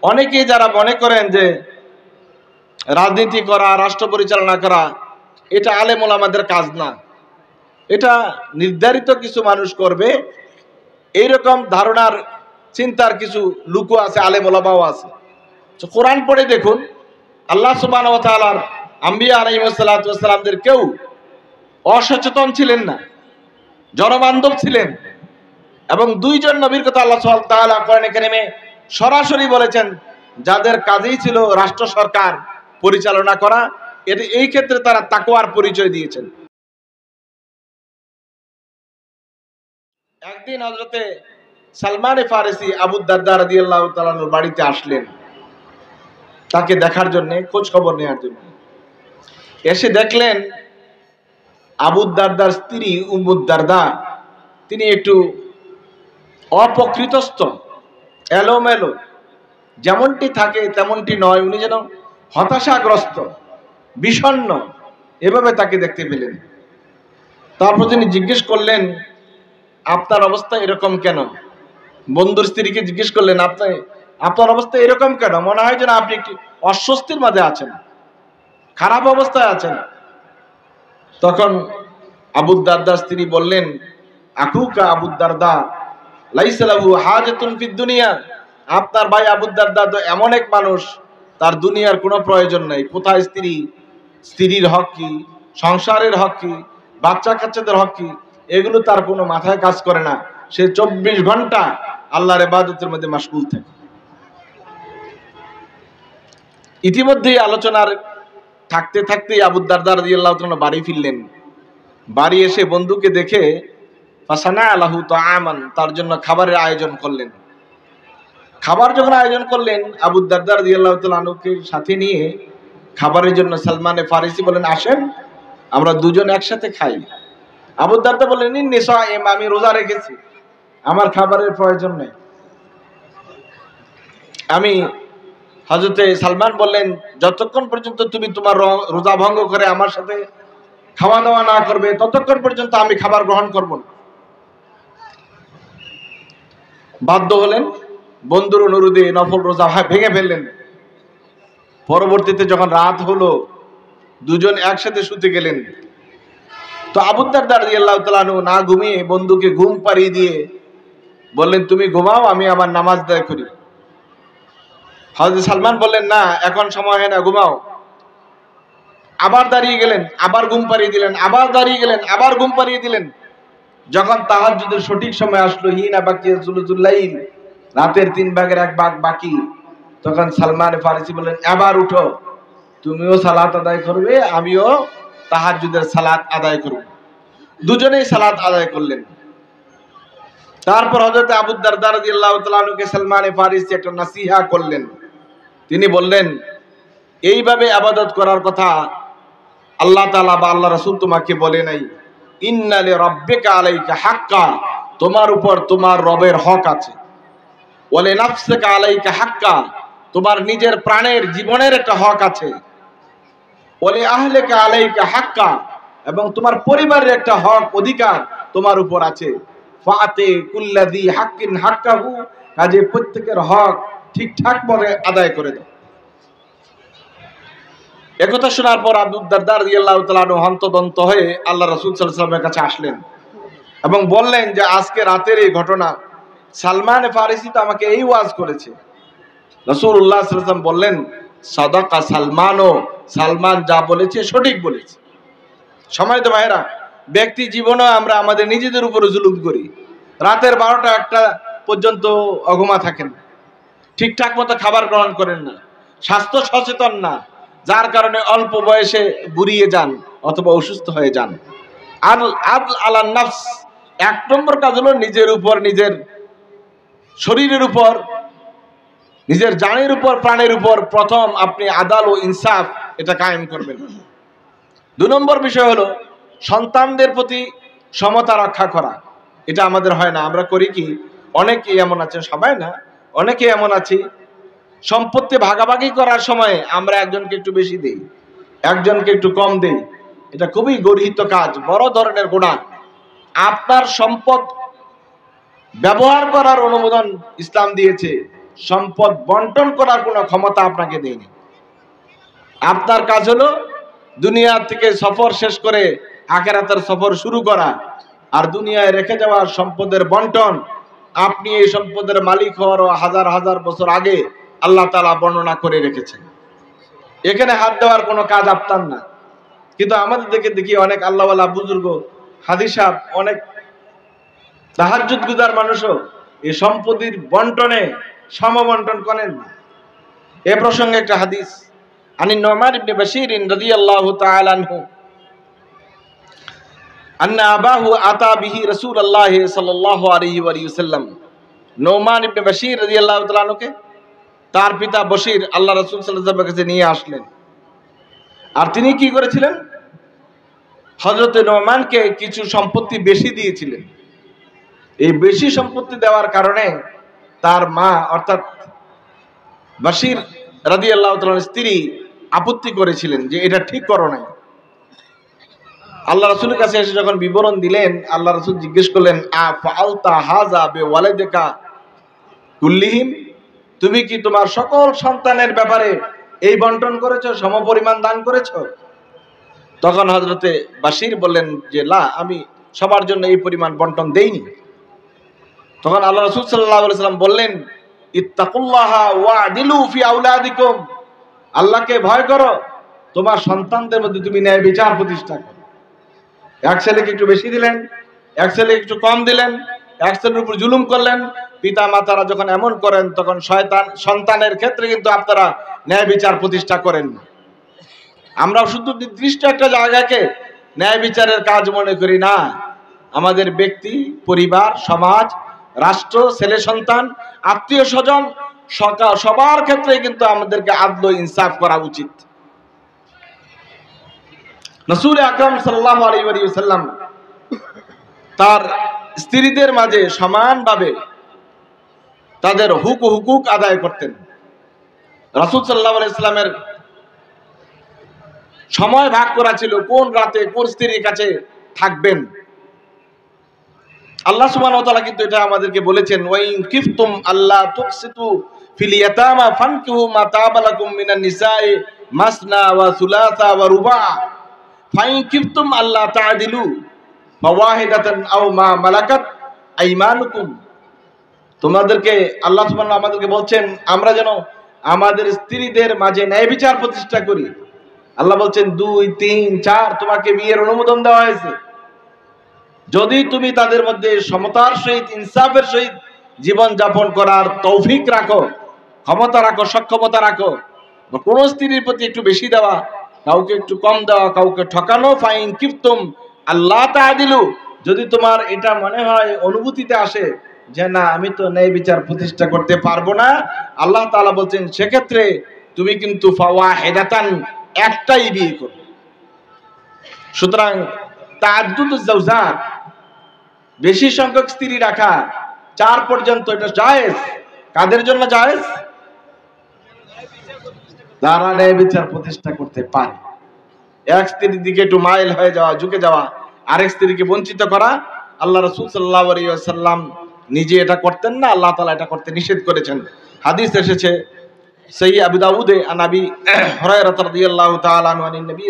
অনেকেই যারা মনে করেন যে রাজনীতি করা, রাষ্ট্র পরিচালনা করা এটা আলেম ওলামাদের কাজ না, এটা নির্ধারিত কিছু মানুষ করবে, এইরকম ধারণার চিন্তার কিছু লুকো আছে, আলেম ওলামাও আছে। কোরআন পড়ে দেখুন, আল্লাহ সুবহানাহু ওয়া তাআলার আম্বিয়া আলাইহিস সালাতু ওয়াস সালামদের কেউ অসচেতন ছিলেন না, জনবান্ধব ছিলেন। এবং দুইজন নবীর কথা আল্লাহ সুবহানাহু ওয়া তাআলা কোরআনে কারিমে সরাসরি বলেছেন, যাদের কাজই ছিল রাষ্ট্র সরকার পরিচালনা করা, এই ক্ষেত্রে তারা তাকওয়ার পরিচয় দিয়েছেন। একদিন হযরতে সালমান ফারিসি আবু দারদা রাদিয়াল্লাহু তাআলার বাড়িতে আসলেন তাকে দেখার জন্য, খোঁজ খবর নেওয়ার জন্য। এসে দেখলেন আবু দারদার স্ত্রী উম্মু দারদা তিনি একটু অপকৃতস্থ, এলোমেলো, যেমনটি থাকে তেমনটি নয়, উনি যেন হতাশাগ্রস্ত, বিষণ্ণ, এভাবে তাকে দেখতে পেলেন। তারপর তিনি জিজ্ঞেস করলেন, আপনার অবস্থা এরকম কেন? বন্ধুর স্ত্রীকে জিজ্ঞেস করলেন, আপনার অবস্থা এরকম কেন? মনে হয় যেন আপনি একটি অস্বস্তির মাঝে আছেন, খারাপ অবস্থায় আছেন। তখন আবু দারদার স্ত্রী বললেন, আকুকা আবু দারদা লাইসা লাহু হাজাতুন ফিদ দুনিয়া, আপনার ভাই আবু দারদা তো এমন এক মানুষ, তার দুনিয়ার কোনো প্রয়োজন নাই। কোথায় স্ত্রী, স্ত্রীর হক কি, সংসারের হক কি, বাচ্চা কাচ্চাদের হক কি, এগুলো তার কোনো মাথায় কাজ করে না। সে 24 ঘন্টা আল্লাহর ইবাদতের মধ্যে মাশগুল থাকে। ইতিমধ্যেই আলোচনার থাকতে থাকতেই আবু দারদা রাদিয়াল্লাহু তাআলা বাড়ি ফিরলেন। বাড়ি এসে বন্ধুকে দেখে ফাসানা আলাহু তাআমান, তার জন্য খাবারের আয়োজন করলেন। খাবার যখন আয়োজন করলেন, আবু দারদা রাদিয়াল্লাহু তাআলা আনুকে সাথে নিয়ে খাবারের জন্য সালমানে ফারিসি বলেন, আসেন আমরা দুজন একসাথে খাই। আবু দারদা বললেন, ইন্নী সাইম, আমি রোজা রেখেছি, আমার খাবারের প্রয়োজন নেই। হযরতে সালমান বললেন, যতক্ষণ পর্যন্ত তুমি তোমার রোজা ভঙ্গ করে আমার সাথে খাওয়া দাওয়া না করবে, ততক্ষণ পর্যন্ত আমি খাবার গ্রহণ করব না। বাধ্য হলেন, বন্ধুর অনুরোধে নফল রোজা ভেঙে ফেললেন। পরবর্তীতে যখন রাত হলো, দুজন একসাথে শুতে গেলেন। তো আবু দারদা রাদিয়াল্লাহু তাআলা আনহু না ঘুমিয়ে বন্ধুকে ঘুম পাড়িয়ে দিয়ে বললেন, তুমি ঘুমাও, আমি আমার নামাজ আদায় করি। হযরত সালমান বললেন, না এখন সময় হয় না, ঘুমাও। আবার দাঁড়িয়ে গেলেন, আবার ঘুম পাড়িয়ে দিলেন, আবার দাঁড়িয়ে গেলেন, আবার ঘুম পাড়িয়ে দিলেন। যখন তাহাজ্জুদের সঠিক সময় আসলো, হিনা বাকিয়া সুলুসুল লাইল, রাতের 3 ভাগের 1 ভাগ বাকি, তখন সালমান ফারিসি বললেন, এবার উঠো, তুমিও সালাত আদায় করবে, আমিও তাহাজ্জুদের সালাত আদায় করব। দুজনেই সালাত আদায় করলেন। তারপর হযরত আবু দারদা রাদিয়াল্লাহু তাআলা আনহুকে সালমান ফারিসি একটা নসিহা করলেন। তিনি বললেন, এইভাবে ইবাদত করার কথা আল্লাহ তাআলা বা আল্লাহ রাসূল তোমাকে বলে নাই। ইন্না লিরাব্বিকা আলাইকা হাক্কা, তোমার উপর তোমার রবের হক আছে। ওয়ালি নাফসিকা আলাইকা হাক্কা, তোমার নিজের প্রাণের জীবনের একটা হক আছে। ওয়ালি আহলিকা আলাইকা হাক্কা, এবং তোমার পরিবারের একটা হক, অধিকার তোমার উপর আছে। ফাআতি কুল্লাযী হাক্কিন হাক্কাহু, কাজে প্রত্যেকের হক ঠিকঠাক ভাবে আদায় করে দাও। একথা শোনার পর আবু দারদা রাদিয়াল্লাহু তাআলা আনহু হন্তদন্ত হয়ে আল্লাহ রাসূল সাল্লাল্লাহু আলাইহি ওয়াসাল্লামের কাছে আসলেন এবং বললেন যে, আজকে রাতের এই ঘটনা, সালমান ফারিসি তো আমাকে এই ওয়াজ করেছে। রাসূলুল্লাহ সাল্লাল্লাহু আলাইহি ওয়াসাল্লাম বললেন, সাদাকা সালমানও, সালমান যা বলেছে সঠিক বলেছে। সম্মানিত ভাইরা, ব্যক্তি জীবনে আমরা আমাদের নিজেদের উপরে জুলুম করি। রাতের 12টা 1টা পর্যন্ত অঘুমা থাকেন, ঠিকঠাক মতো খাবার গ্রহণ করেন না, স্বাস্থ্য সচেতন না, যার কারণে অল্প বয়সে বুড়িয়ে যান অথবা অসুস্থ হয়ে যান। আদল আলান নাফস, 1 নম্বর কাজ হলো নিজের উপর, নিজের শরীরের উপর, নিজের জানের উপর, প্রাণের উপর প্রথম আপনি আদাল ও ইনসাফ এটা কায়েম করবেন। 2 নম্বর বিষয় হলো সন্তানদের প্রতি সমতা রক্ষা করা। এটা আমাদের হয় না। আমরা করি কি, অনেকেই এমন আছে, সবাই না, অনেকেই এমন আছি, সম্পত্তি ভাগাভাগি করার সময় আমরা একজনকে একটু বেশি দেই, একজনকে একটু কম দেই। এটা খুবই গর্হিত কাজ, বড় ধরনের গুনাহ। আপনার সম্পদ ব্যবহার করার অনুমোদন ইসলাম দিয়েছে, সম্পদ বন্টন করার কোনো ক্ষমতা আপনাকে দেয়নি। আপনার কাজ হলো দুনিয়া থেকে সফর শেষ করে আখিরাতের সফর শুরু করা, আর দুনিয়ায় রেখে যাওয়া সম্পদের বন্টন। আপনি এই সম্পদের মালিক হওয়ার হাজার হাজার বছর আগে আল্লাহ তাআলা বর্ণনা করে রেখেছেন। এখানে হাত দেওয়ার কোনো কাজ আপনার না। কিন্তু আমাদের দেখি অনেক আল্লাহওয়ালা বুজুর্গ হাজি সাহেব, অনেক তাহাজ্জুদ গুজার মানুষও এই সম্পত্তির বন্টনে সমবন্টন করেন না। এ প্রসঙ্গে একটা হাদিস, আনি নুমান ইবনে বাশীর রাদিয়াল্লাহু তাআলা আনহু আন্না আবাহু আতা বিহি রাসূলুল্লাহ সাল্লাল্লাহু আলাইহি ওয়া সাল্লাম। নুমান ইবনে বাশীর রাদিয়াল্লাহু তাআলা আনহুকে তার পিতা বশীর আল্লাহ রাসূল সাল্লাল্লাহু আলাইহি ওয়াসাল্লামের কাছে নিয়ে আসলেন। আর তিনি কি করেছিলেন? হযরত নুমানকে কিছু সম্পত্তি বেশি দিয়েছিলেন। এই বেশি সম্পত্তি দেওয়ার কারণে তার মা অর্থাৎ বশীর রাদিয়াল্লাহু তাআলার স্ত্রী আপত্তি করেছিলেন যে এটা ঠিক করো নাই। আল্লাহ রাসূলের কাছে এসে যখন বিবরণ দিলেন, আল্লাহ রাসূল জিজ্ঞেস করলেন, আ ফাআলতা হাযা বিওয়ালিদিকা কুল্লিহিম, তুমি কি তোমার সকল সন্তানের ব্যাপারে এই বন্টন করেছো, সমপরিমাণ দান করেছো? তখন হযরতে বশীর বললেন যে লা, আমি সবার জন্য এই পরিমাণ বন্টন দেইনি। তখন আল্লাহ রাসূল সাল্লাল্লাহু আলাইহি ওয়াসাল্লাম বললেন, ইত্তাকুল্লাহা ওয়া'দিলু ফি আওলাদিকুম, আল্লাহকে ভয় করো, তোমার সন্তানদের মধ্যে তুমি ন্যায় বিচার প্রতিষ্ঠা করো। এক ছেলেকে একটু বেশি দিলেন, এক ছেলেকে একটু কম দিলেন, এক ছেলের উপর জুলুম করলেন। পিতা মাতারা যখন এমন করেন তখন সন্তানের ক্ষেত্রে কিন্তু আপনারা ন্যায় বিচার প্রতিষ্ঠা করেন না। আমরা শুধু নির্দিষ্ট একটা জায়গাকে ন্যায় বিচারের কাজ মনে করি না। আমাদের ব্যক্তি, পরিবার, সমাজ, রাষ্ট্র, ছেলে সন্তান, আত্মীয় স্বজন, সবার ক্ষেত্রে কিন্তু আমাদেরকে আদল ইনসাফ করা উচিত। রাসূল আকরাম সাল্লাল্লাহু আলাইহি ওয়াসাল্লাম তার স্ত্রীদের মাঝে সমানভাবে তাদের হুকুক আদায় করতেন। রাসূল সাল্লাল্লাহু আলাইহি ওয়াসাল্লামের সময় ভাগ করা ছিল কোন রাতে কোন স্ত্রীর কাছে থাকবেন। আল্লাহ সুবহানাহু ওয়া তাআলা কিন্তু এটা আমাদেরকে বলেছেন, ওয়াইন কিফতুম আল্লাহ তুকসিতু ফিল ইয়াতামা ফানকিহু মা তাবা লাকুম মিনান নিসাই মাসনা ওয়া সুলাসা ওয়া রুবা ফাইন কিফতুম আল্লাহ তা'দিলু ফাওয়াহিদাতান আও মা মালাকাত আইমানুকুম। তোমাদেরকে আল্লাহ সুবহানাহু আমাদেরকে বলছেন আমরা যেন আমাদের স্ত্রীদের মাঝে ন্যায় বিচার প্রতিষ্ঠা করি। আল্লাহ বলছেন 2, 3, 4 তোমাকে বিয়ের অনুমোদন দেওয়া হয়েছে। যদি তুমি তাদের মধ্যে সমতার সহিত, ইনসাফের সহিত জীবন যাপন করার তৌফিক রাখো, ক্ষমতা রাখো, সক্ষমতা রাখো, কোন স্ত্রীর প্রতি একটু বেশি দেওয়া, কাউকে একটু কম দেওয়া, কাউকে ঠকানো, ফাইন কিফতুম আল্লাহ তা'দিলু, যদি তোমার এটা মনে হয়, অনুভূতিতে আসে যে না আমি তো ন্যায় বিচার প্রতিষ্ঠা করতে পারবো না, আল্লাহ তাআলা বলছেন সেক্ষেত্রে তুমি কিন্তু ফাওয়াহিদাতান, একটাই বিয়ে করো। সুতরাং তাআদ্দুদুজ যাওজাত, বেশি সংখ্যক স্ত্রী রাখা, 4 পর্যন্ত, এটা জায়েজ। কাদের জন্য জায়েজ? যারা ন্যায় বিচার প্রতিষ্ঠা করতে পারে। এক স্ত্রীর দিকে একটু মাইল হয়ে যাওয়া, ঝুঁকে যাওয়া, আরেক স্ত্রীকে বঞ্চিত করা, আল্লাহ রাসূল সাল্লাল্লাহু আলাইহি ওয়াসাল্লাম নিজে এটা করতেন না, আল্লাহ তাআলা এটা করতে নিষেধ করেছেন। হাদিস এসেছে সহিহ আবু দাউদে আন আবি হুরায়রা রাদিয়াল্লাহু তাআলা আনহু আন নবী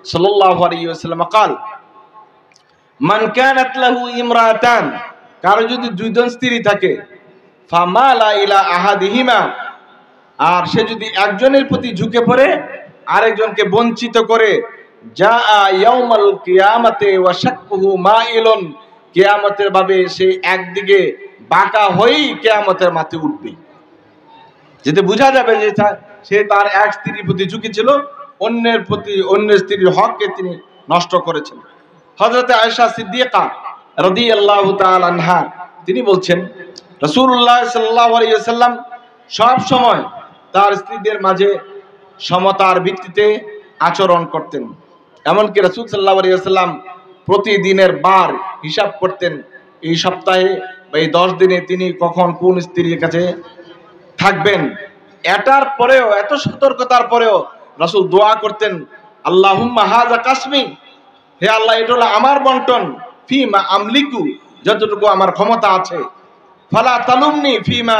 সাল্লাল্লাহু আলাইহি ওয়াসাল্লাম قال মান কানাত লাহু ইমরাতান, কারো যদি 2 জন স্ত্রী থাকে, ফামালা ইলা আহাদিহিমা, আর সে যদি একজনের প্রতি ঝুঁকে পড়ে আরেকজনকে বঞ্চিত করে, যা ইয়াউমাল কিয়ামাতে ওয়া শাক্কুহু মাইলুন, কিয়ামতের ভাবে সে একদিকে বাঁকা হয়েই কিয়ামতের মাঠে উঠবে। যেতে বোঝা যাবে যে সে তার এক স্ত্রীর প্রতি ঝুঁকি ছিল, অন্যের প্রতি, অন্য স্ত্রীর হককে তিনি নষ্ট করেছেন। হযরত আয়েশা সিদ্দিকা রাদিয়াল্লাহু তাআলা আনহা তিনি বলছেন, রাসূলুল্লাহ সাল্লাল্লাহু আলাইহি ওয়াসাল্লাম সব সময় তার স্ত্রীদের মাঝে সমতার ভিত্তিতে আচরণ করতেন। এমনকি রাসূল সাল্লাল্লাহু আলাইহি ওয়াসাল্লাম প্রতিদিনের বার হিসাব করতেন, এই সপ্তাহে বা এই 10 দিনে তিনি কখন কোন স্ত্রীর কাছে থাকবেন। এটার পরেও, এত সতর্কতার পরেও রাসূল দোয়া করতেন, আল্লাহুম্মা হাযা কাসমি, হে আল্লাহ এটা হলো আমার বন্টন, ফিমা আমলিকু, যতটুকু আমার ক্ষমতা আছে, ফালা তালুমনি ফিমা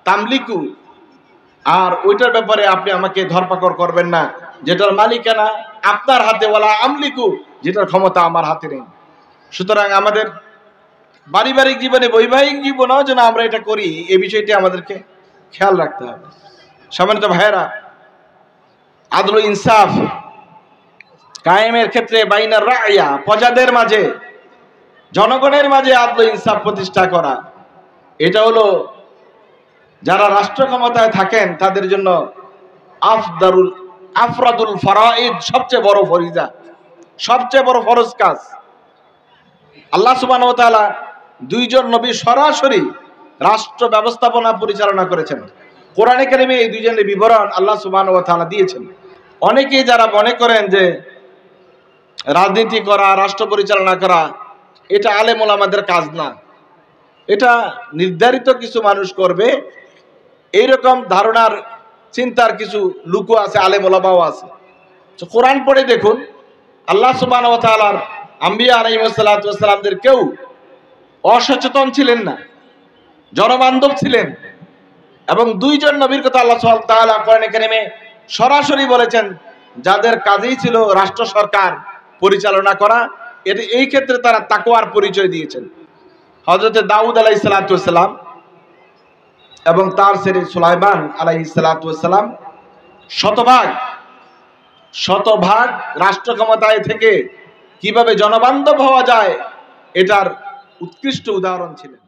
তামলিকু, আর ওইটার ব্যাপারে আপনি আমাকে ধরপাকড় করবেন না যেটার মালিকানা আপনার হাতে, ওয়ালা আমলিকু, যেটার ক্ষমতা আমার হাতে নেই। সুতরাং আমাদের পারিবারিক জীবনে, বৈবাহিক জীবনেও যেন আমরা এটা করি, এই বিষয়টি আমাদেরকে খেয়াল রাখতে হবে। সম্মানিত ভাইয়েরা, আদল ইনসাফ কায়েমের ক্ষেত্রে বাইনার রায়া, প্রজাদের মাঝে, জনগণের মাঝে আদল ইনসাফ প্রতিষ্ঠা করা, এটা হলো যারা রাষ্ট্র ক্ষমতায় থাকেন তাদের জন্য আফরাদুল ফরাইদ, সবচেয়ে বড় ফরিজা, সবচেয়ে বড় ফরজ কাজ। আল্লাহ সুবহানাহু ওয়া তাআলা দুইজন নবী সরাসরি রাষ্ট্র ব্যবস্থাপনা পরিচালনা করেছেন। কোরআনে কারিমে এই দুইজনের বিবরণ আল্লাহ সুবহানাহু ওয়া তাআলা দিয়েছেন। অনেকেই যারা মনে করেন যে রাজনীতি করা, রাষ্ট্র পরিচালনা করা এটা আলেম ওলামাদের কাজ না, এটা নির্ধারিত কিছু মানুষ করবে, এইরকম ধারণার চিন্তার কিছু লুকো আছে, আলেম ওলামাও আছে। তো কোরআন পড়ে দেখুন, আল্লাহ সুবহানাহু ওয়া তাআলার আম্বিয়া আলাইহিস সালাতু ওয়াস সালামদের কেউ অসচেতন ছিলেন না, জনবান্ধব ছিলেন। এবং দুইজন নবীর কথা আল্লাহ সুবহানাহু ওয়া তাআলা কোরআনে কারিমে সরাসরি বলেছেন, যাদের কাজই ছিল রাষ্ট্র সরকার পরিচালনা করা, এই ক্ষেত্রে তারা তাকওয়ার পরিচয় দিয়েছেন। হযরত দাউদ আলাইহিস সালাতু ওয়াস সালাম এবং তার ছেলে সুলাইমান আলাইহিস সালাতু ওয়াস সালাম শতভাগ রাষ্ট্র ক্ষমতায় থেকে কিভাবে জনবান্ধব হওয়া যায় এটার উৎকৃষ্ট উদাহরণ ছিলেন।